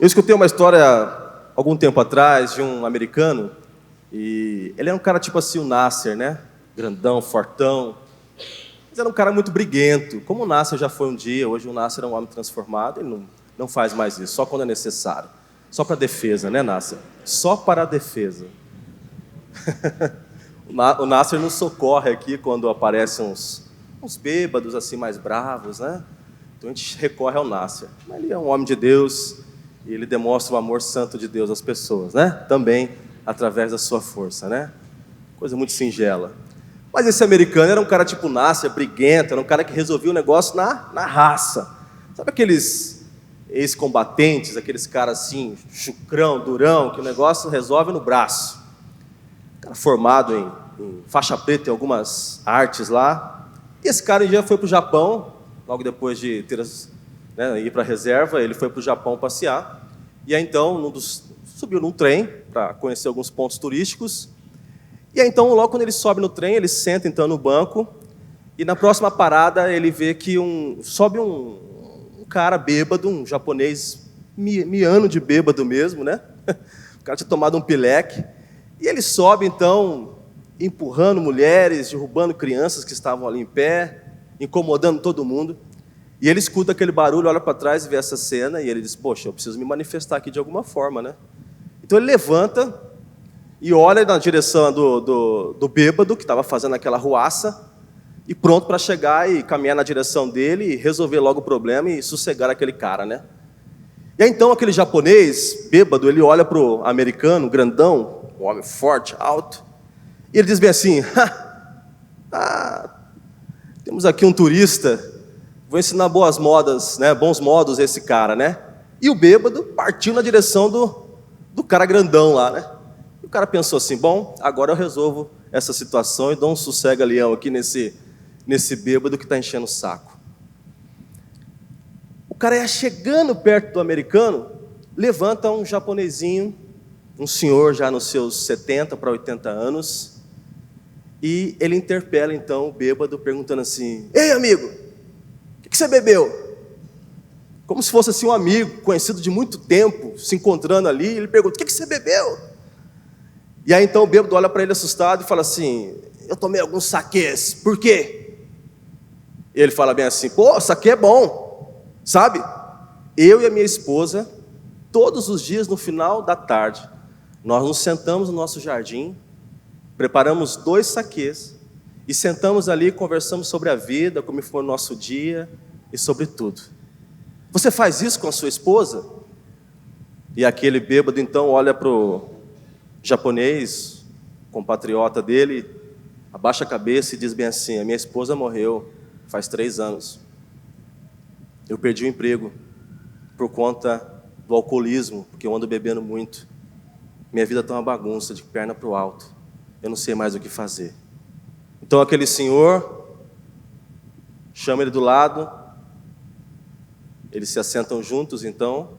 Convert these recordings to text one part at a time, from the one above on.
Eu escutei uma história algum tempo atrás de um americano, e ele era um cara tipo assim, o Nasser, né? Grandão, fortão, mas era um cara muito briguento. Como o Nasser já foi um dia, hoje o Nasser é um homem transformado, ele não faz mais isso, só quando é necessário. Só para defesa, né, Nasser? Só para a defesa. O Nasser nos socorre aqui quando aparecem uns bêbados assim mais bravos, né? Então a gente recorre ao Nasser. Mas ele é um homem de Deus e ele demonstra o amor santo de Deus às pessoas, né? Também através da sua força, né? Coisa muito singela. Mas esse americano era um cara tipo Nasser, briguento, era um cara que resolvia o negócio na raça. Sabe aqueles ex-combatentes, aqueles caras assim, chucrão, durão, que o negócio resolve no braço. Cara formado em faixa preta em algumas artes lá. E esse cara já foi para o Japão, logo depois de ir para a reserva, ele foi para o Japão passear. E aí então, subiu num trem para conhecer alguns pontos turísticos. E aí então, logo quando ele sobe no trem, ele senta então no banco. E na próxima parada, ele vê que sobe um cara bêbado, um japonês miano de bêbado mesmo, né? O cara tinha tomado um pileque. E ele sobe, então, empurrando mulheres, derrubando crianças que estavam ali em pé, incomodando todo mundo. E ele escuta aquele barulho, olha para trás e vê essa cena, e ele diz, poxa, eu preciso me manifestar aqui de alguma forma, né? Então ele levanta e olha na direção do bêbado, que estava fazendo aquela ruaça, e pronto para chegar e caminhar na direção dele e resolver logo o problema e sossegar aquele cara, né? E aí então aquele japonês bêbado, ele olha para o americano, grandão, um homem forte, alto, e ele diz bem assim, temos aqui um turista, vou ensinar boas modas, né, bons modos a esse cara, né? E o bêbado partiu na direção do cara grandão lá, né? E o cara pensou assim, bom, agora eu resolvo essa situação e dou um sossega-leão aqui nesse bêbado que está enchendo o saco. O cara ia chegando perto do americano, levanta um japonesinho, um senhor já nos seus 70 para 80 anos, e ele interpela então o bêbado perguntando assim, ei amigo, o que você bebeu? Como se fosse assim um amigo, conhecido de muito tempo, se encontrando ali, ele pergunta, o que você bebeu? E aí então o bêbado olha para ele assustado e fala assim, eu tomei alguns saquês, por quê? E ele fala bem assim, pô, saquê é bom, sabe? Eu e a minha esposa, todos os dias no final da tarde, nós nos sentamos no nosso jardim, preparamos 2 saquês e sentamos ali e conversamos sobre a vida, como foi o nosso dia e sobre tudo. Você faz isso com a sua esposa? E aquele bêbado então olha para o japonês, compatriota dele, abaixa a cabeça e diz bem assim, a minha esposa morreu faz 3 anos. Eu perdi o emprego por conta do alcoolismo, porque eu ando bebendo muito. Minha vida está uma bagunça, de perna para o alto. Eu não sei mais o que fazer. Então aquele senhor chama ele do lado, eles se assentam juntos então,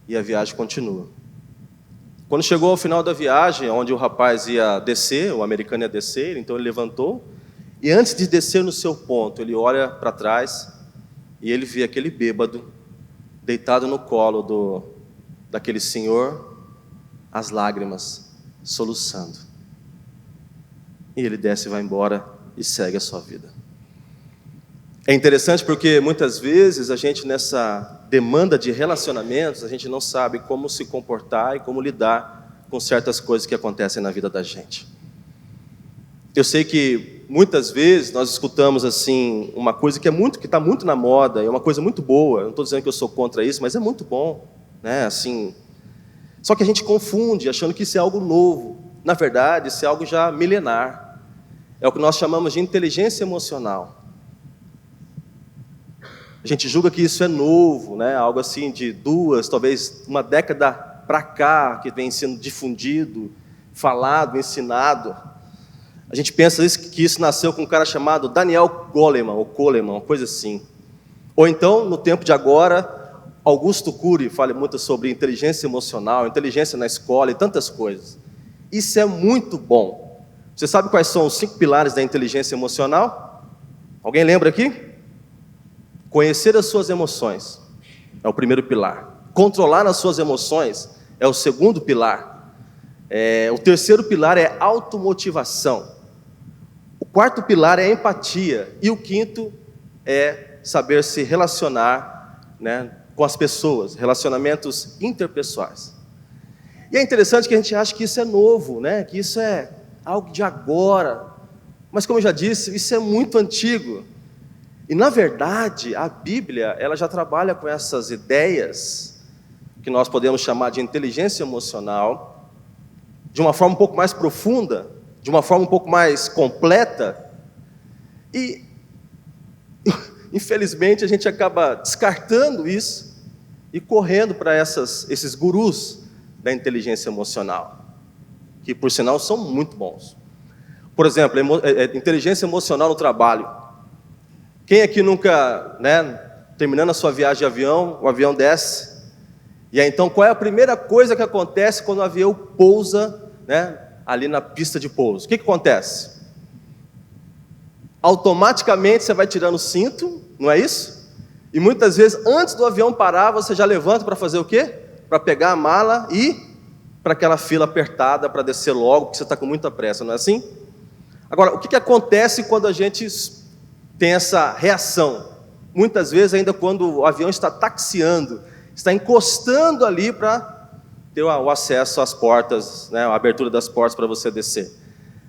e a viagem continua. Quando chegou ao final da viagem, onde o rapaz ia descer, o americano ia descer, então ele levantou, e antes de descer no seu ponto, ele olha para trás, e ele vê aquele bêbado, deitado no colo daquele senhor, as lágrimas, soluçando. E ele desce e vai embora e segue a sua vida. É interessante porque muitas vezes a gente nessa demanda de relacionamentos, a gente não sabe como se comportar e como lidar com certas coisas que acontecem na vida da gente. Eu sei que muitas vezes nós escutamos assim uma coisa que está muito na moda, é uma coisa muito boa, eu não estou dizendo que eu sou contra isso, mas é muito bom, né? Assim, só que a gente confunde, achando que isso é algo novo. Na verdade, isso é algo já milenar. É o que nós chamamos de inteligência emocional. A gente julga que isso é novo, né? Algo assim de 2, talvez uma década para cá, que vem sendo difundido, falado, ensinado. A gente pensa que isso nasceu com um cara chamado Daniel Goleman, ou Coleman, uma coisa assim. Ou então, no tempo de agora, Augusto Cury fala muito sobre inteligência emocional, inteligência na escola e tantas coisas. Isso é muito bom. Você sabe quais são os 5 pilares da inteligência emocional? Alguém lembra aqui? Conhecer as suas emoções é o primeiro pilar. controlar as suas emoções é o segundo pilar. O terceiro pilar é automotivação. O quarto pilar é empatia. E o quinto é saber se relacionar, né, com as pessoas, relacionamentos interpessoais. E é interessante que a gente acha que isso é novo, né, que isso é algo de agora. Mas como eu já disse, isso é muito antigo. E na verdade, a Bíblia, ela já trabalha com essas ideias, que nós podemos chamar de inteligência emocional, de uma forma um pouco mais profunda, de uma forma um pouco mais completa. E, infelizmente, a gente acaba descartando isso e correndo para esses gurus da inteligência emocional, que, por sinal, são muito bons. Por exemplo, inteligência emocional no trabalho. Quem aqui nunca, né, terminando a sua viagem de avião, o avião desce, e aí então qual é a primeira coisa que acontece quando o avião pousa, né, ali na pista de pouso? O que acontece? Automaticamente você vai tirando o cinto, não é isso? E muitas vezes, antes do avião parar, você já levanta para fazer o quê? Para pegar a mala e para aquela fila apertada, para descer logo, porque você está com muita pressa, não é assim? Agora, o que acontece quando a gente tem essa reação? Muitas vezes, ainda quando o avião está taxiando, está encostando ali para ter o acesso às portas, né, a abertura das portas para você descer.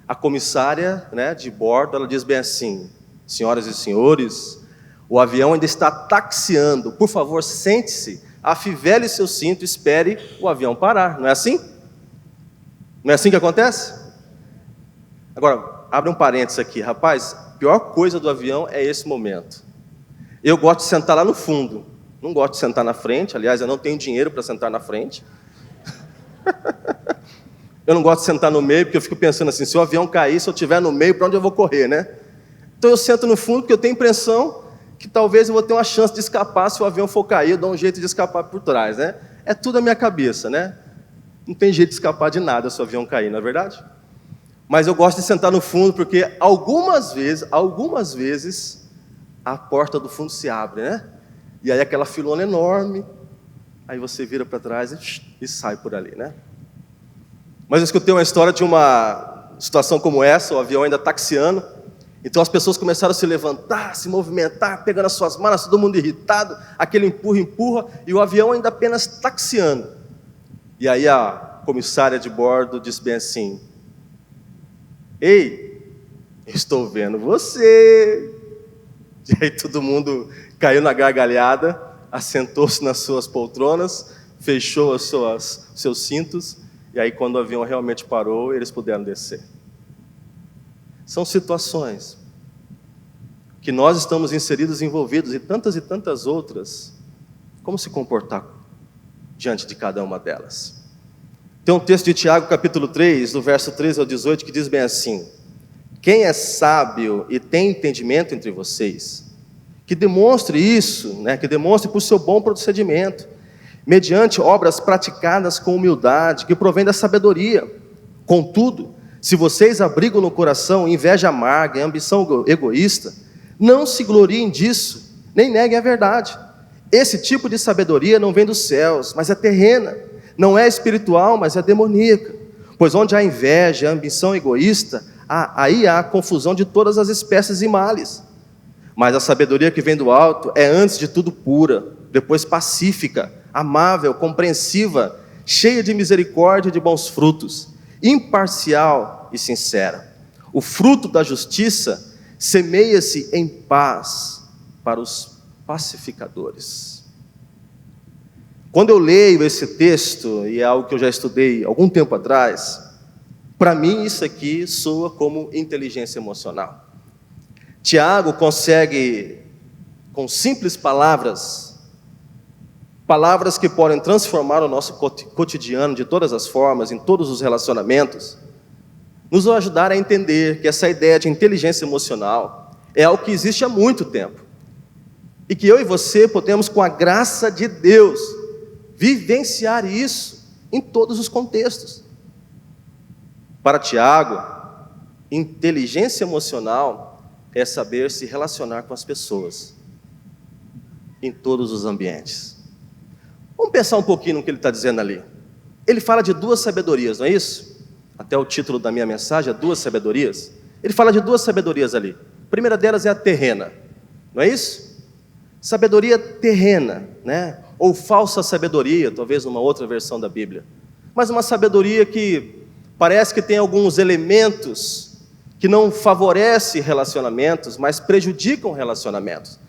A comissária, né, de bordo, ela diz bem assim: senhoras e senhores, o avião ainda está taxiando, por favor, sente-se, afivele seu cinto, espere o avião parar. Não é assim? Não é assim que acontece? Agora, abre um parênteses aqui, rapaz, a pior coisa do avião é esse momento. Eu gosto de sentar lá no fundo, não gosto de sentar na frente, aliás, eu não tenho dinheiro para sentar na frente. Eu não gosto de sentar no meio, porque eu fico pensando assim, se o avião cair, se eu estiver no meio, para onde eu vou correr, né? Então eu sento no fundo, porque eu tenho a impressão que talvez eu vou ter uma chance de escapar, se o avião for cair, eu dou um jeito de escapar por trás, né? É tudo a minha cabeça, né? Não tem jeito de escapar de nada se o avião cair, não é verdade? Mas eu gosto de sentar no fundo, porque algumas vezes, a porta do fundo se abre, né? E aí aquela filona enorme, aí você vira para trás e sai por ali, né? Mas eu escutei uma história de uma situação como essa, o avião ainda taxiando, então as pessoas começaram a se levantar, se movimentar, pegando as suas malas, todo mundo irritado, aquele empurra, e o avião ainda apenas taxiando. E aí a comissária de bordo disse bem assim: ei, estou vendo você. E aí todo mundo caiu na gargalhada, assentou-se nas suas poltronas, fechou os seus cintos, e aí quando o avião realmente parou, eles puderam descer. São situações que nós estamos inseridos, envolvidos, e tantas outras. Como se comportar diante de cada uma delas? Tem um texto de Tiago, capítulo 3, do verso 13 ao 18, que diz bem assim: quem é sábio e tem entendimento entre vocês, que demonstre isso, né, que demonstre por seu bom procedimento, mediante obras praticadas com humildade, que provém da sabedoria. Contudo, se vocês abrigam no coração inveja amarga e ambição egoísta, não se gloriem disso, nem neguem a verdade. Esse tipo de sabedoria não vem dos céus, mas é terrena, não é espiritual, mas é demoníaca. Pois onde há inveja, ambição egoísta, aí há confusão de todas as espécies e males. Mas a sabedoria que vem do alto é antes de tudo pura, depois pacífica, amável, compreensiva, cheia de misericórdia e de bons frutos, imparcial e sincera. O fruto da justiça semeia-se em paz para os pacificadores. Quando eu leio esse texto, e é algo que eu já estudei algum tempo atrás, para mim isso aqui soa como inteligência emocional. Tiago consegue, com simples palavras que podem transformar o nosso cotidiano de todas as formas, em todos os relacionamentos, nos ajudar a entender que essa ideia de inteligência emocional é algo que existe há muito tempo. E que eu e você podemos, com a graça de Deus, vivenciar isso em todos os contextos. Para Tiago, inteligência emocional é saber se relacionar com as pessoas, em todos os ambientes. Vamos pensar um pouquinho no que ele está dizendo ali. Ele fala de duas sabedorias, não é isso? Até o título da minha mensagem é duas sabedorias. Ele fala de duas sabedorias ali. A primeira delas é a terrena, não é isso? Sabedoria terrena, né? Ou falsa sabedoria, talvez numa outra versão da Bíblia. Mas uma sabedoria que parece que tem alguns elementos que não favorecem relacionamentos, mas prejudicam relacionamentos.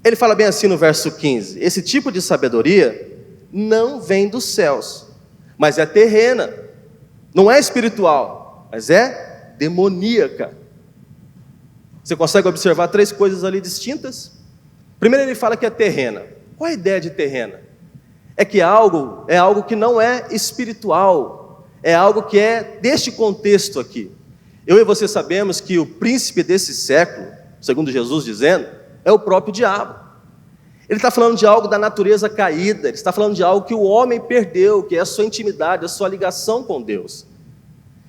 Ele fala bem assim no verso 15: esse tipo de sabedoria não vem dos céus, mas é terrena, não é espiritual, mas é demoníaca. Você consegue observar três coisas ali distintas? Primeiro ele fala que é terrena. Qual é a ideia de terrena? É que algo que não é espiritual, é algo que é deste contexto aqui. Eu e você sabemos que o príncipe desse século, segundo Jesus dizendo, é o próprio diabo. Ele está falando de algo da natureza caída, ele está falando de algo que o homem perdeu, que é a sua intimidade, a sua ligação com Deus.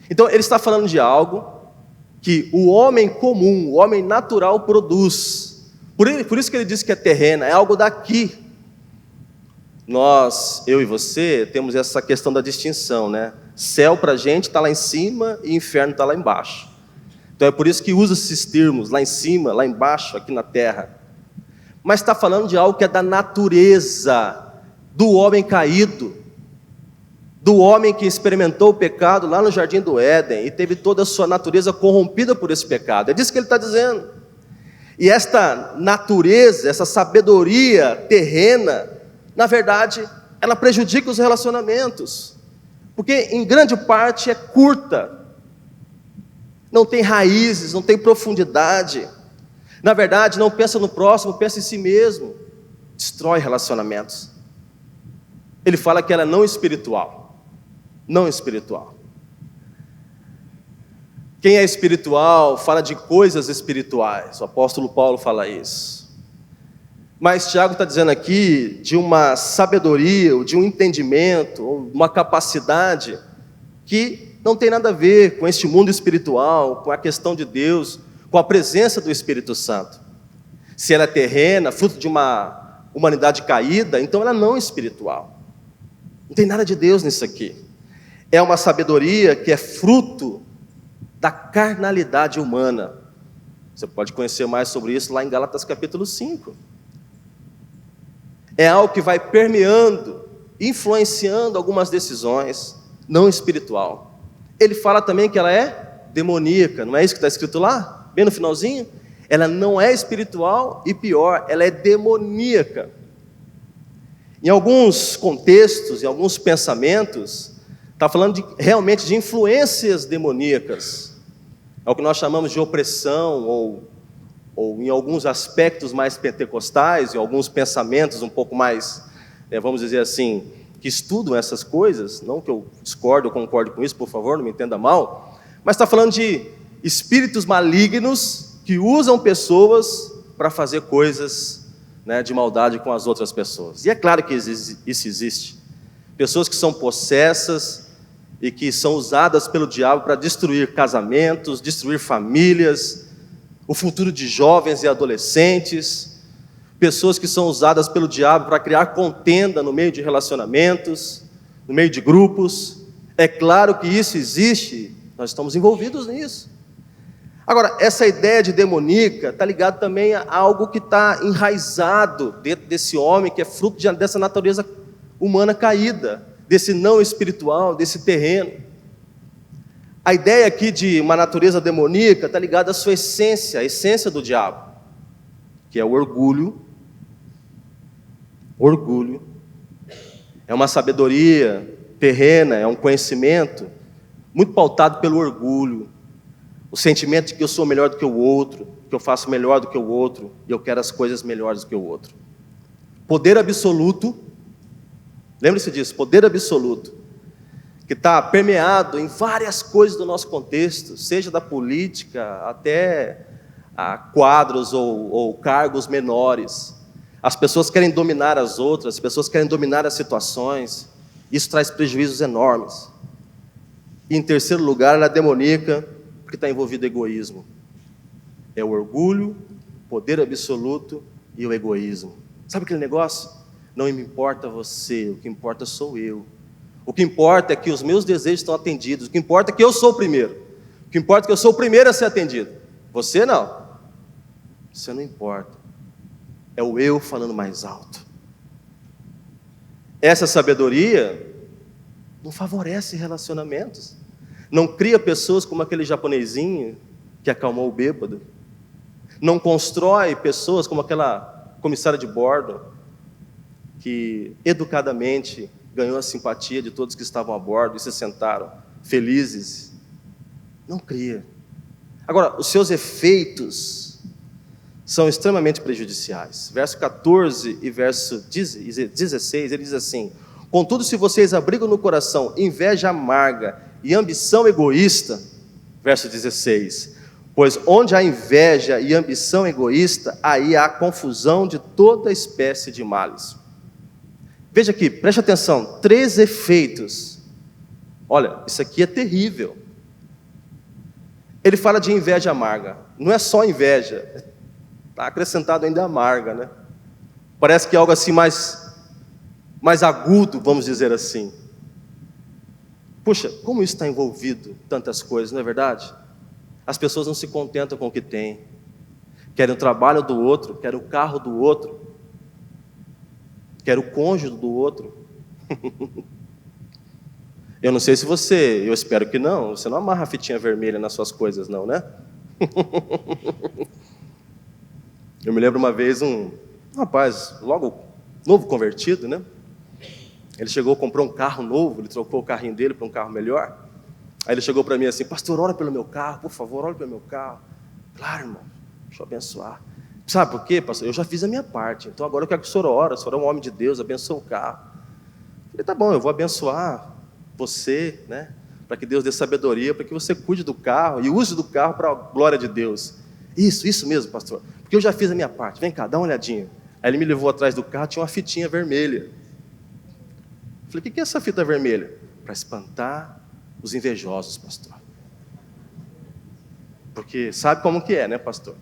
Então ele está falando de algo que o homem comum, o homem natural produz. Por isso que ele diz que é terrena, é algo daqui. Nós, eu e você, temos essa questão da distinção, né? Céu para a gente está lá em cima e inferno está lá embaixo. Então é por isso que usa esses termos, lá em cima, lá embaixo, aqui na terra. Mas está falando de algo que é da natureza do homem caído, do homem que experimentou o pecado lá no Jardim do Éden e teve toda a sua natureza corrompida por esse pecado. É disso que ele está dizendo. E esta natureza, essa sabedoria terrena, na verdade, ela prejudica os relacionamentos, porque em grande parte é curta, não tem raízes, não tem profundidade. Na verdade, não pensa no próximo, pensa em si mesmo, destrói relacionamentos. Ele fala que ela é não espiritual, não espiritual. Quem é espiritual fala de coisas espirituais, o apóstolo Paulo fala isso. Mas Tiago está dizendo aqui de uma sabedoria, ou de um entendimento, ou uma capacidade que não tem nada a ver com este mundo espiritual, com a questão de Deus, com a presença do Espírito Santo. Se ela é terrena, fruto de uma humanidade caída, então ela não é espiritual. Não tem nada de Deus nisso aqui. É uma sabedoria que é fruto da carnalidade humana. Você pode conhecer mais sobre isso lá em Gálatas capítulo 5. É algo que vai permeando, influenciando algumas decisões, não espiritual. Ele fala também que ela é demoníaca, não é isso que está escrito lá? Bem no finalzinho? Ela não é espiritual e pior, ela é demoníaca. Em alguns contextos, em alguns pensamentos, está falando realmente de influências demoníacas. É o que nós chamamos de opressão, ou em alguns aspectos mais pentecostais, em alguns pensamentos um pouco mais, vamos dizer assim, que estudam essas coisas, não que eu discordo ou concordo com isso, por favor, não me entenda mal, mas está falando de espíritos malignos que usam pessoas para fazer coisas, de maldade com as outras pessoas. E é claro que isso existe. Pessoas que são possessas e que são usadas pelo diabo para destruir casamentos, destruir famílias, o futuro de jovens e adolescentes, pessoas que são usadas pelo diabo para criar contenda no meio de relacionamentos, no meio de grupos. É claro que isso existe, nós estamos envolvidos nisso. Agora, essa ideia de demoníaca está ligada também a algo que está enraizado dentro desse homem, que é fruto dessa natureza humana caída, desse não espiritual, desse terreno. A ideia aqui de uma natureza demoníaca está ligada à sua essência, a essência do diabo, que é o orgulho. Orgulho. É uma sabedoria terrena, é um conhecimento muito pautado pelo orgulho. O sentimento de que eu sou melhor do que o outro, que eu faço melhor do que o outro, e eu quero as coisas melhores do que o outro. Poder absoluto, lembre-se disso, poder absoluto, que está permeado em várias coisas do nosso contexto, seja da política até a quadros ou cargos menores. As pessoas querem dominar as outras, as pessoas querem dominar as situações, isso traz prejuízos enormes. E em terceiro lugar, ela é demoníaca, porque está envolvido egoísmo. É o orgulho, poder absoluto e o egoísmo. Sabe aquele negócio? Não me importa você, o que importa sou eu. O que importa é que os meus desejos estão atendidos. O que importa é que eu sou o primeiro. O que importa é que eu sou o primeiro a ser atendido. Você não. Você não importa. É o eu falando mais alto. Essa sabedoria não favorece relacionamentos. Não cria pessoas como aquele japonesinho que acalmou o bêbado. Não constrói pessoas como aquela comissária de bordo que educadamente ganhou a simpatia de todos que estavam a bordo e se sentaram felizes. Não cria. Agora, os seus efeitos são extremamente prejudiciais. Verso 14 e verso 16, ele diz assim: contudo, se vocês abrigam no coração inveja amarga e ambição egoísta, verso 16, pois onde há inveja e ambição egoísta, aí há confusão de toda espécie de males. Veja aqui, preste atenção, 3 efeitos. Olha, isso aqui é terrível. Ele fala de inveja amarga. Não é só inveja, está acrescentado ainda amarga, né? Parece que é algo assim mais agudo, vamos dizer assim. Puxa, como isso está envolvido em tantas coisas, não é verdade? As pessoas não se contentam com o que têm. Querem o trabalho do outro, querem o carro do outro, querem o cônjuge do outro. Eu não sei se eu espero que não, você não amarra a fitinha vermelha nas suas coisas não, né? Eu me lembro uma vez um rapaz, logo novo convertido, né? Ele chegou, comprou um carro novo, ele trocou o carrinho dele para um carro melhor. Aí ele chegou para mim assim: pastor, ora pelo meu carro, por favor, ora pelo meu carro. Claro, irmão, deixa eu abençoar. Sabe por quê, pastor? Eu já fiz a minha parte, então agora eu quero que o senhor ore, o senhor é um homem de Deus, abençoa o carro. Eu falei: tá bom, eu vou abençoar você, né? Para que Deus dê sabedoria, para que você cuide do carro e use do carro para a glória de Deus. Isso mesmo, pastor, porque eu já fiz a minha parte, vem cá, dá uma olhadinha. Aí ele me levou atrás do carro, tinha uma fitinha vermelha. Eu falei: o que é essa fita vermelha? Para espantar os invejosos, pastor. Porque sabe como que é, né, pastor?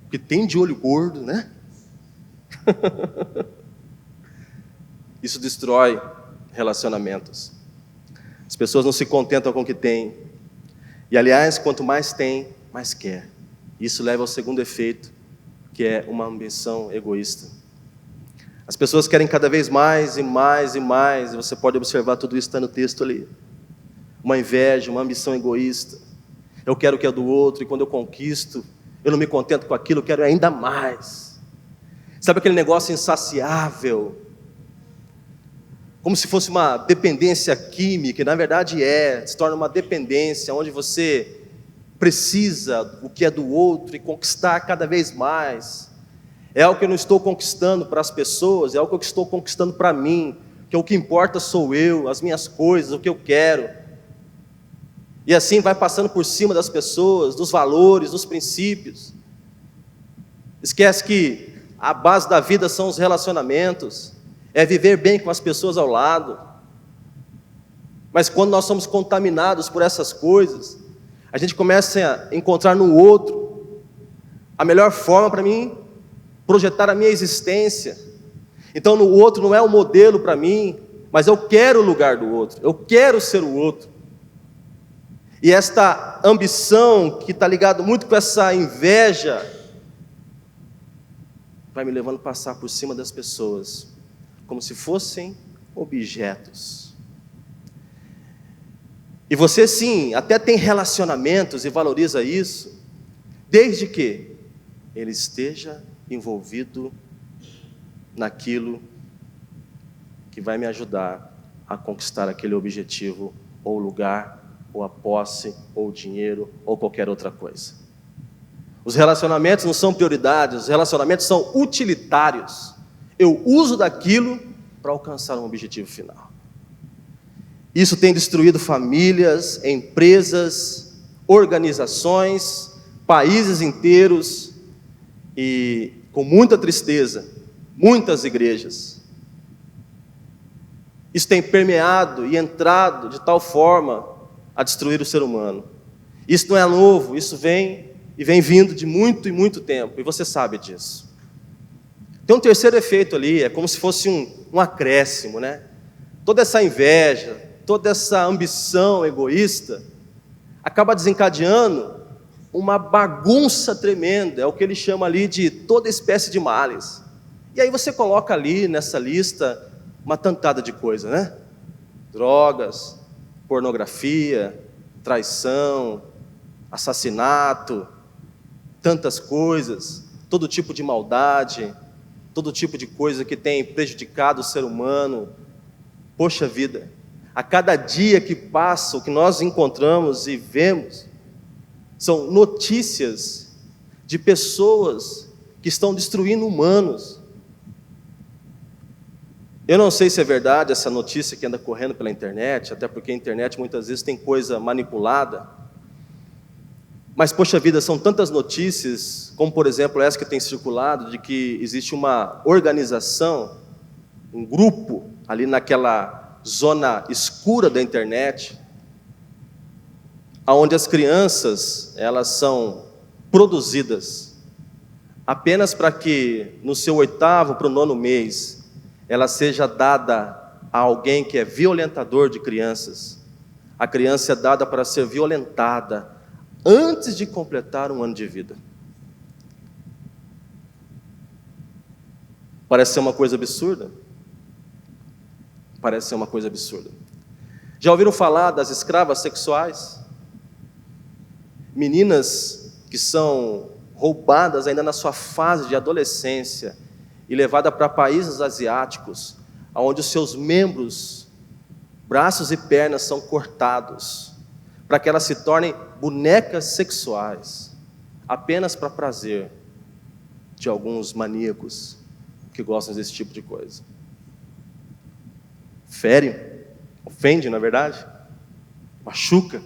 O que tem de olho gordo, né? Isso destrói relacionamentos. As pessoas não se contentam com o que têm. E aliás, quanto mais tem, mais quer. Isso leva ao segundo efeito, que é uma ambição egoísta. As pessoas querem cada vez mais e mais e mais, e você pode observar tudo isso, está no texto ali. Uma inveja, uma ambição egoísta. Eu quero o que é do outro, e quando eu conquisto, eu não me contento com aquilo, eu quero ainda mais. Sabe aquele negócio insaciável? Como se fosse uma dependência química, e na verdade se torna uma dependência, onde você precisa o que é do outro e conquistar cada vez mais. É algo que eu não estou conquistando para as pessoas, é algo que eu estou conquistando para mim, que o que importa sou eu, as minhas coisas, o que eu quero. E assim vai passando por cima das pessoas, dos valores, dos princípios. Esquece que a base da vida são os relacionamentos, é viver bem com as pessoas ao lado. Mas quando nós somos contaminados por essas coisas, a gente começa a encontrar no outro a melhor forma para mim projetar a minha existência. Então no outro não é um modelo para mim, mas eu quero o lugar do outro, eu quero ser o outro. E esta ambição que está ligado muito com essa inveja vai me levando a passar por cima das pessoas como se fossem objetos. E você sim, até tem relacionamentos e valoriza isso, desde que ele esteja envolvido naquilo que vai me ajudar a conquistar aquele objetivo, ou lugar, ou a posse, ou o dinheiro, ou qualquer outra coisa. Os relacionamentos não são prioridades, os relacionamentos são utilitários. Eu uso daquilo para alcançar um objetivo final. Isso tem destruído famílias, empresas, organizações, países inteiros, e com muita tristeza, muitas igrejas. Isso tem permeado e entrado de tal forma a destruir o ser humano. Isso não é novo, isso vem vindo de muito e muito tempo, e você sabe disso. Tem um terceiro efeito ali, é como se fosse um acréscimo, né? Toda essa inveja, toda essa ambição egoísta, acaba desencadeando uma bagunça tremenda, é o que ele chama ali de toda espécie de males. E aí você coloca ali nessa lista uma tantada de coisa, né? Drogas, pornografia, traição, assassinato, tantas coisas, todo tipo de maldade, todo tipo de coisa que tem prejudicado o ser humano. Poxa vida, a cada dia que passa, o que nós encontramos e vemos são notícias de pessoas que estão destruindo humanos. Eu não sei se é verdade essa notícia que anda correndo pela internet, até porque a internet muitas vezes tem coisa manipulada. Mas, poxa vida, são tantas notícias, como por exemplo essa que tem circulado, de que existe uma organização, um grupo ali naquela zona escura da internet, onde as crianças, elas são produzidas apenas para que no seu 8º para o 9º mês, ela seja dada a alguém que é violentador de crianças. A criança é dada para ser violentada antes de completar 1 ano de vida. Parece ser uma coisa absurda? Parece ser uma coisa absurda. Já ouviram falar das escravas sexuais? Meninas que são roubadas ainda na sua fase de adolescência e levadas para países asiáticos, onde os seus membros, braços e pernas são cortados, para que elas se tornem bonecas sexuais, apenas para prazer de alguns maníacos que gostam desse tipo de coisa. Fere, ofende, na verdade, machuca,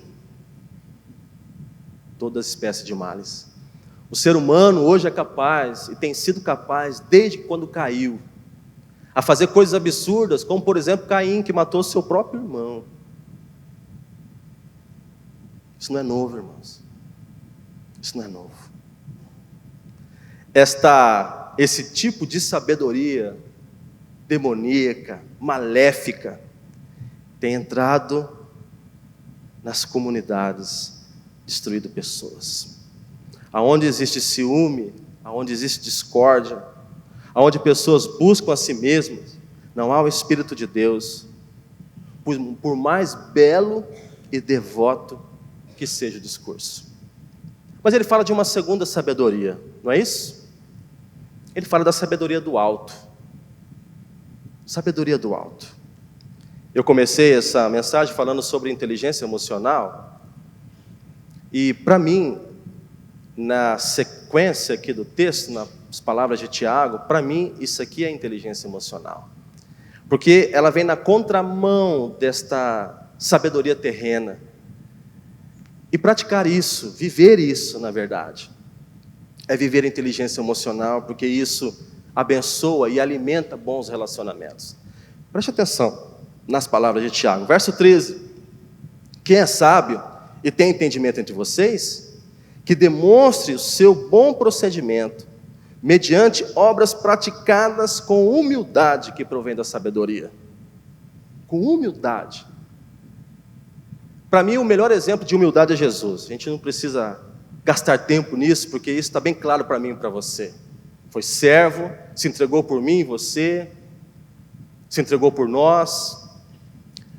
toda espécie de males. O ser humano hoje é capaz, e tem sido capaz, desde quando caiu, a fazer coisas absurdas, como por exemplo Caim, que matou seu próprio irmão. Isso não é novo, irmãos. Isso não é novo. Esse tipo de sabedoria demoníaca, maléfica, tem entrado nas comunidades, destruído pessoas. Aonde existe ciúme, aonde existe discórdia, aonde pessoas buscam a si mesmas, não há o Espírito de Deus, por mais belo e devoto que seja o discurso. Mas ele fala de uma segunda sabedoria, não é isso? Ele fala da sabedoria do alto. Sabedoria do alto. Eu comecei essa mensagem falando sobre inteligência emocional, e para mim, na sequência aqui do texto, nas palavras de Tiago, para mim isso aqui é inteligência emocional, porque ela vem na contramão desta sabedoria terrena, e praticar isso, viver isso na verdade, é viver a inteligência emocional, porque isso abençoa e alimenta bons relacionamentos. Preste atenção nas palavras de Tiago, verso 13, quem é sábio e tem entendimento entre vocês, que demonstre o seu bom procedimento, mediante obras praticadas com humildade, que provém da sabedoria. Com humildade. Para mim, o melhor exemplo de humildade é Jesus. A gente não precisa gastar tempo nisso, porque isso está bem claro para mim e para você. Foi servo, se entregou por mim e você, se entregou por nós,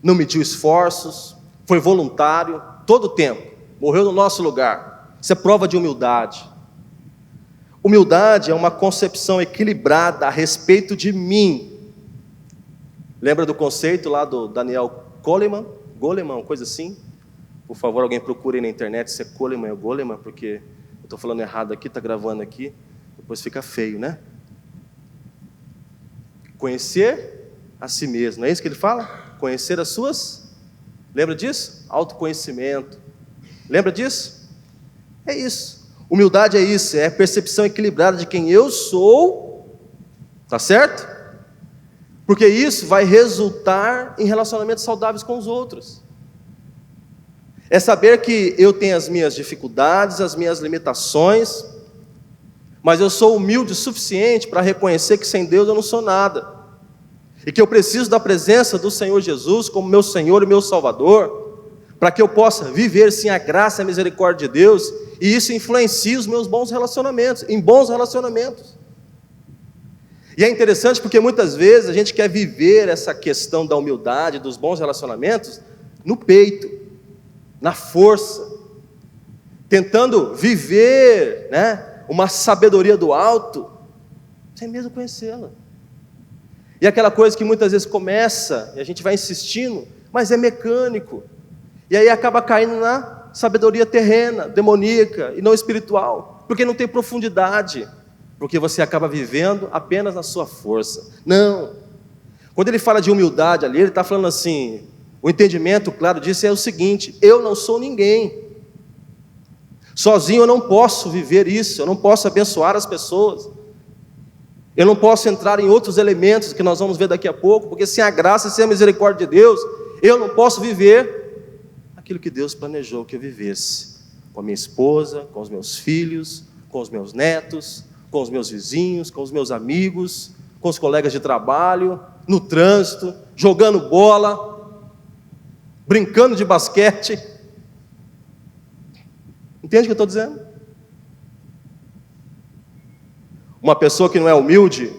não mediu esforços, foi voluntário, todo o tempo, morreu no nosso lugar. Isso é prova de humildade. Humildade é uma concepção equilibrada a respeito de mim. Lembra do conceito lá do Daniel Goleman, coisa assim? Por favor, alguém procure na internet se é Goleman ou Goleman, porque eu estou falando errado aqui, está gravando aqui, depois fica feio, né? Conhecer a si mesmo, não é isso que ele fala? Conhecer as suas... Lembra disso? Autoconhecimento. Lembra disso? É isso. Humildade é isso, é a percepção equilibrada de quem eu sou, tá certo? Porque isso vai resultar em relacionamentos saudáveis com os outros. É saber que eu tenho as minhas dificuldades, as minhas limitações, mas eu sou humilde o suficiente para reconhecer que sem Deus eu não sou nada, e que eu preciso da presença do Senhor Jesus como meu Senhor e meu Salvador, para que eu possa viver sim a graça e a misericórdia de Deus, e isso influencia os meus bons relacionamentos, em bons relacionamentos. E é interessante porque muitas vezes a gente quer viver essa questão da humildade, dos bons relacionamentos, no peito, na força, tentando viver, uma sabedoria do alto, sem mesmo conhecê-la. E aquela coisa que muitas vezes começa, e a gente vai insistindo, mas é mecânico, e aí acaba caindo na sabedoria terrena, demoníaca e não espiritual, porque não tem profundidade, porque você acaba vivendo apenas na sua força. Não, quando ele fala de humildade ali, ele está falando assim, o entendimento claro disso é o seguinte: eu não sou ninguém, sozinho eu não posso viver isso, eu não posso abençoar as pessoas, eu não posso entrar em outros elementos que nós vamos ver daqui a pouco, porque sem a graça e sem a misericórdia de Deus, eu não posso viver aquilo que Deus planejou que eu vivesse, com a minha esposa, com os meus filhos, com os meus netos, com os meus vizinhos, com os meus amigos, com os colegas de trabalho, no trânsito, jogando bola, brincando de basquete. Entende o que eu estou dizendo? Uma pessoa que não é humilde,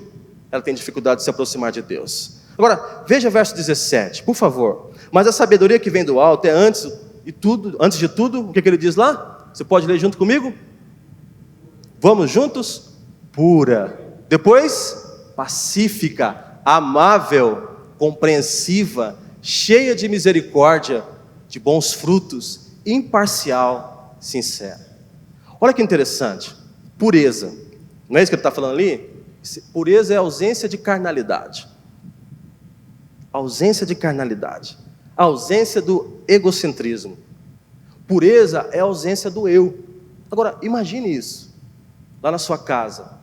ela tem dificuldade de se aproximar de Deus. Agora, veja verso 17, por favor. Mas a sabedoria que vem do alto é antes de tudo, o que ele diz lá? Você pode ler junto comigo? Vamos juntos? Pura. Depois, pacífica, amável, compreensiva, cheia de misericórdia, de bons frutos, imparcial, sincera. Olha que interessante. Pureza. Não é isso que ele está falando ali? Pureza é ausência de carnalidade. Ausência de carnalidade. Ausência do egocentrismo. Pureza é a ausência do eu. Agora, imagine isso. Lá na sua casa.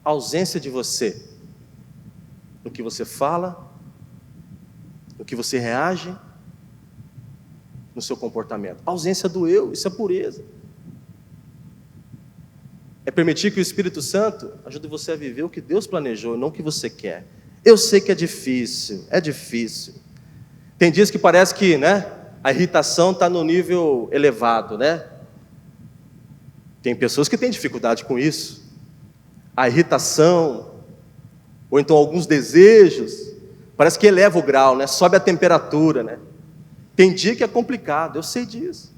Ausência de você. No que você fala, no que você reage, no seu comportamento. Ausência do eu, isso é pureza. É permitir que o Espírito Santo ajude você a viver o que Deus planejou, não o que você quer. Eu sei que é difícil. Tem dias que parece que, a irritação está no nível elevado, Tem pessoas que têm dificuldade com isso. A irritação, ou então alguns desejos, parece que eleva o grau, sobe a temperatura, Tem dia que é complicado, eu sei disso.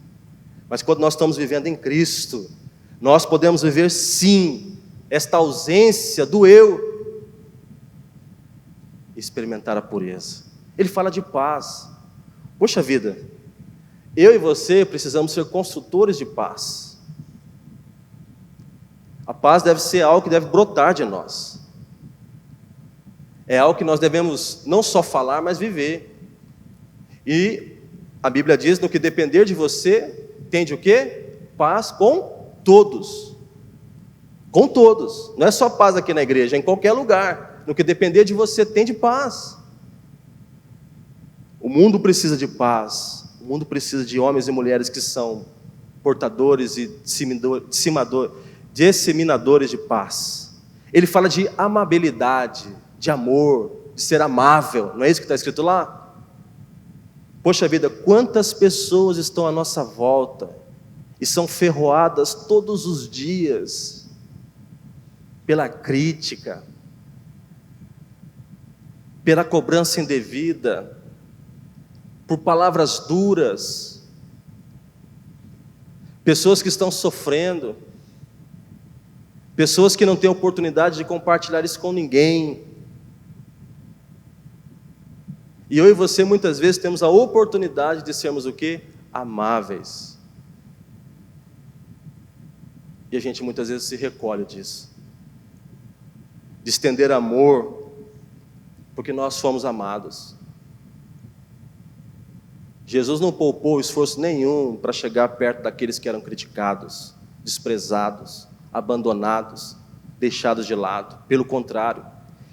Mas quando nós estamos vivendo em Cristo, nós podemos viver sim, esta ausência do eu, e experimentar a pureza. Ele fala de paz. Poxa vida, eu e você precisamos ser construtores de paz. A paz deve ser algo que deve brotar de nós. É algo que nós devemos não só falar, mas viver. E a Bíblia diz, no que depender de você, tende o quê? Paz com todos. Com todos. Não é só paz aqui na igreja, é em qualquer lugar. No que depender de você, tende paz. O mundo precisa de paz. O mundo precisa de homens e mulheres que são portadores e disseminadores de paz. Ele fala de amabilidade, de amor, de ser amável. Não é isso que está escrito lá? Poxa vida, quantas pessoas estão à nossa volta e são ferroadas todos os dias pela crítica, pela cobrança indevida, por palavras duras, pessoas que estão sofrendo, pessoas que não têm oportunidade de compartilhar isso com ninguém. E eu e você muitas vezes temos a oportunidade de sermos o quê? Amáveis. E a gente muitas vezes se recolhe disso. De estender amor, porque nós fomos amados. Jesus não poupou esforço nenhum para chegar perto daqueles que eram criticados, desprezados, abandonados, deixados de lado. Pelo contrário,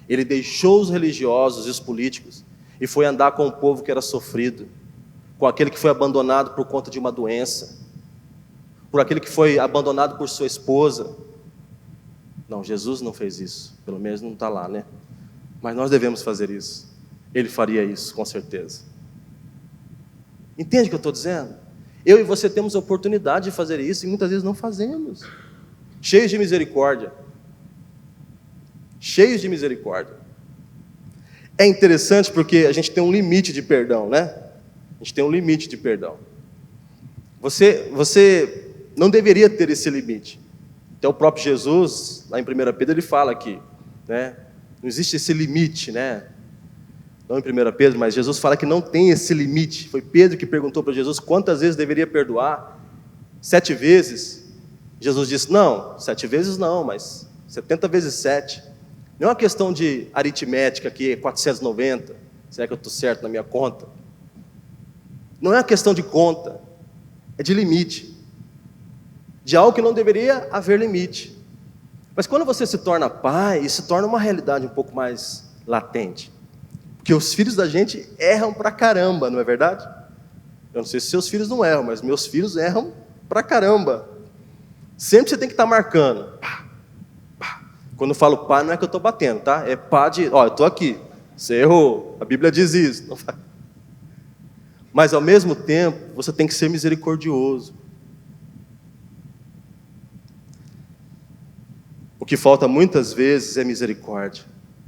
ele deixou os religiosos e os políticos e foi andar com o povo que era sofrido, com aquele que foi abandonado por conta de uma doença, por aquele que foi abandonado por sua esposa, Não, Jesus não fez isso, pelo menos não está lá, né? Mas nós devemos fazer isso. Ele faria isso, com certeza. Entende o que eu estou dizendo? Eu e você temos a oportunidade de fazer isso e muitas vezes não fazemos. Cheios de misericórdia. Cheios de misericórdia. É interessante porque a gente tem um limite de perdão, né? A gente tem um limite de perdão. Você não deveria ter esse limite. Até o próprio Jesus, lá em 1 Pedro, ele fala aqui, né? Não existe esse limite, né? Não em 1 Pedro, mas Jesus fala que não tem esse limite. Foi Pedro que perguntou para Jesus quantas vezes deveria perdoar. 7 vezes. Jesus disse, não, 7 vezes não, mas 70 vezes 7. Não é uma questão de aritmética aqui, 490. Será que eu estou certo na minha conta? Não é uma questão de conta, é de limite. De algo que não deveria haver limite. Mas quando você se torna pai, isso se torna uma realidade um pouco mais latente. Porque os filhos da gente erram pra caramba, não é verdade? Eu não sei se seus filhos não erram, mas meus filhos erram pra caramba. Sempre você tem que estar marcando. Pá, pá. Quando eu falo pá, não é que eu estou batendo, tá? É pá de, ó, eu estou aqui. Você errou, a Bíblia diz isso. Não faz. Mas ao mesmo tempo, você tem que ser misericordioso. O que falta muitas vezes é misericórdia,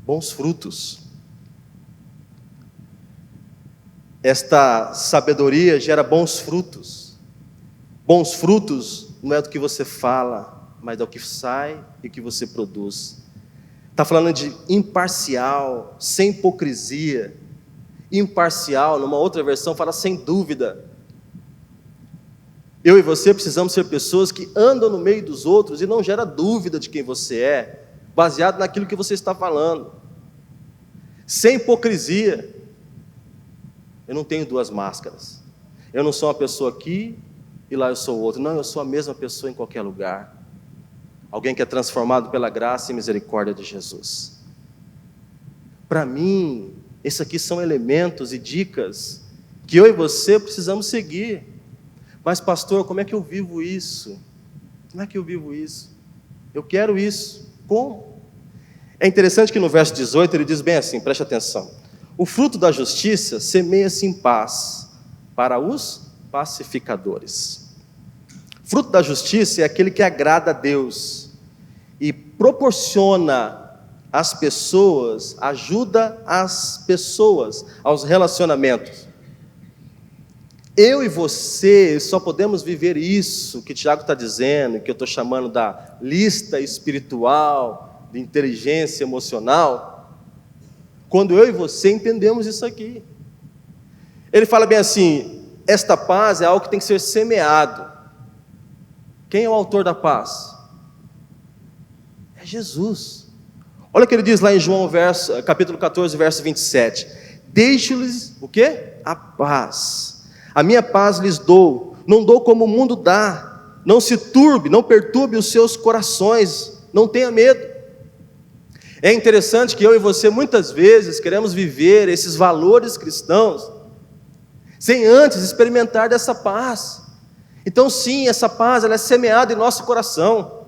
bons frutos. Esta sabedoria gera bons frutos. Bons frutos não é do que você fala, mas do que sai e que você produz. Está falando de imparcial, sem hipocrisia. Imparcial, numa outra versão, fala sem dúvida. Eu e você precisamos ser pessoas que andam no meio dos outros e não gera dúvida de quem você é, baseado naquilo que você está falando. Sem hipocrisia. Eu não tenho duas máscaras. Eu não sou uma pessoa aqui e lá eu sou outra. Não, eu sou a mesma pessoa em qualquer lugar. Alguém que é transformado pela graça e misericórdia de Jesus. Para mim, esses aqui são elementos e dicas que eu e você precisamos seguir. Mas pastor, como é que eu vivo isso? Como é que eu vivo isso? Eu quero isso. Como? É interessante que no verso 18 ele diz bem assim, preste atenção. O fruto da justiça semeia-se em paz para os pacificadores. Fruto da justiça é aquele que agrada a Deus e proporciona às pessoas, ajuda as pessoas, aos relacionamentos. Eu e você só podemos viver isso que Tiago está dizendo, que eu estou chamando da lista espiritual, de inteligência emocional, quando eu e você entendemos isso aqui. Ele fala bem assim, esta paz é algo que tem que ser semeado. Quem é o autor da paz? É Jesus. Olha o que ele diz lá em João capítulo 14, verso 27. Deixe-lhes o quê? A paz. A minha paz lhes dou, não dou como o mundo dá. Não se turbe, não perturbe os seus corações, não tenha medo. É interessante que eu e você muitas vezes queremos viver esses valores cristãos sem antes experimentar dessa paz. Então sim, essa paz ela é semeada em nosso coração.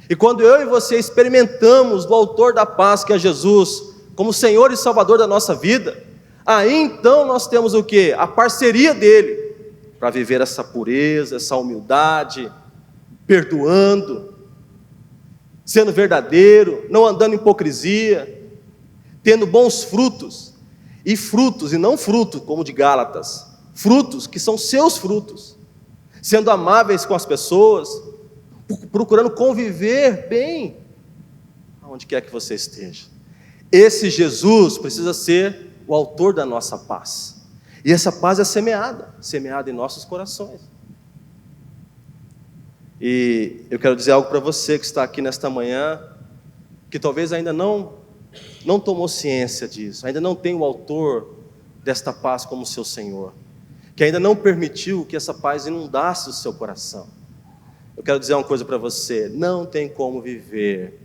E quando eu e você experimentamos do autor da paz, que é Jesus, como Senhor e Salvador da nossa vida, aí então nós temos o quê? A parceria dele, para viver essa pureza, essa humildade, perdoando, sendo verdadeiro, não andando em hipocrisia, tendo bons frutos, e não frutos como de Gálatas, frutos que são seus frutos, sendo amáveis com as pessoas, procurando conviver bem, aonde quer que você esteja. Esse Jesus precisa ser o autor da nossa paz, e essa paz é semeada em nossos corações. E eu quero dizer algo para você que está aqui nesta manhã, que talvez ainda não tomou ciência disso, ainda não tem o autor desta paz como seu Senhor, que ainda não permitiu que essa paz inundasse o seu coração. Eu quero dizer uma coisa para você, não tem como viver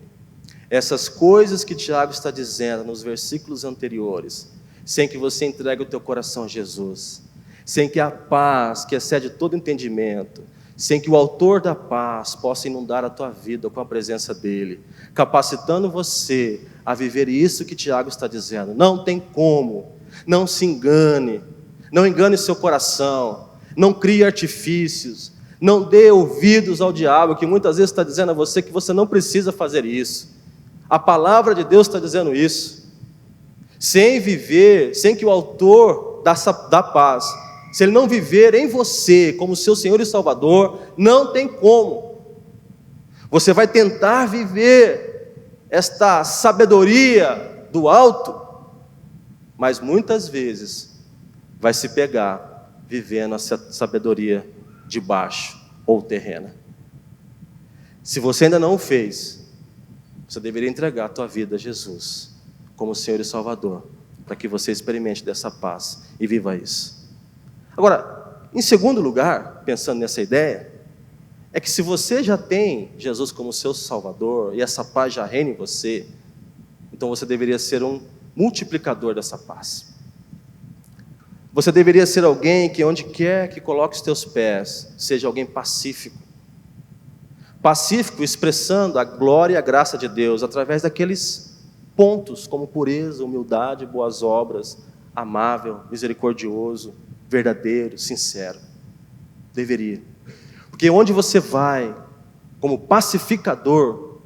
essas coisas que Tiago está dizendo nos versículos anteriores, sem que você entregue o teu coração a Jesus, sem que a paz que excede todo entendimento, sem que o autor da paz possa inundar a tua vida com a presença dele, capacitando você a viver isso que Tiago está dizendo. Não tem como, não se engane, não engane seu coração, não crie artifícios, não dê ouvidos ao diabo, que muitas vezes está dizendo a você que você não precisa fazer isso. A palavra de Deus está dizendo isso. Sem viver, sem que o autor da paz, se ele não viver em você como seu Senhor e Salvador, não tem como. Você vai tentar viver esta sabedoria do alto, mas muitas vezes vai se pegar vivendo essa sabedoria de baixo ou terrena. Se você ainda não o fez, você deveria entregar a tua vida a Jesus como Senhor e Salvador, para que você experimente dessa paz e viva isso. Agora, em segundo lugar, pensando nessa ideia, é que se você já tem Jesus como seu Salvador e essa paz já reina em você, então você deveria ser um multiplicador dessa paz. Você deveria ser alguém que onde quer que coloque os teus pés, seja alguém pacífico. Pacífico expressando a glória e a graça de Deus através daqueles pontos como pureza, humildade, boas obras, amável, misericordioso, verdadeiro, sincero. Deveria. Porque onde você vai como pacificador,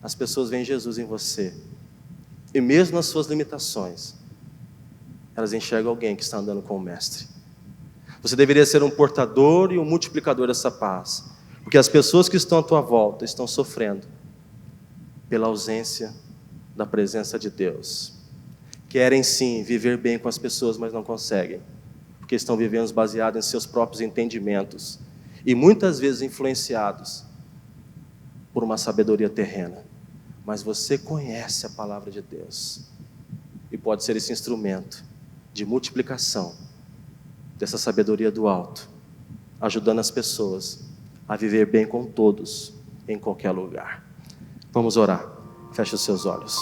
as pessoas veem Jesus em você. E mesmo nas suas limitações, elas enxergam alguém que está andando com o Mestre. Você deveria ser um portador e um multiplicador dessa paz, porque as pessoas que estão à tua volta estão sofrendo pela ausência da presença de Deus. Querem sim viver bem com as pessoas, mas não conseguem, porque estão vivendo baseados em seus próprios entendimentos e muitas vezes influenciados por uma sabedoria terrena. Mas você conhece a palavra de Deus e pode ser esse instrumento de multiplicação dessa sabedoria do alto, ajudando as pessoas a viver bem com todos, em qualquer lugar. Vamos orar. Feche os seus olhos.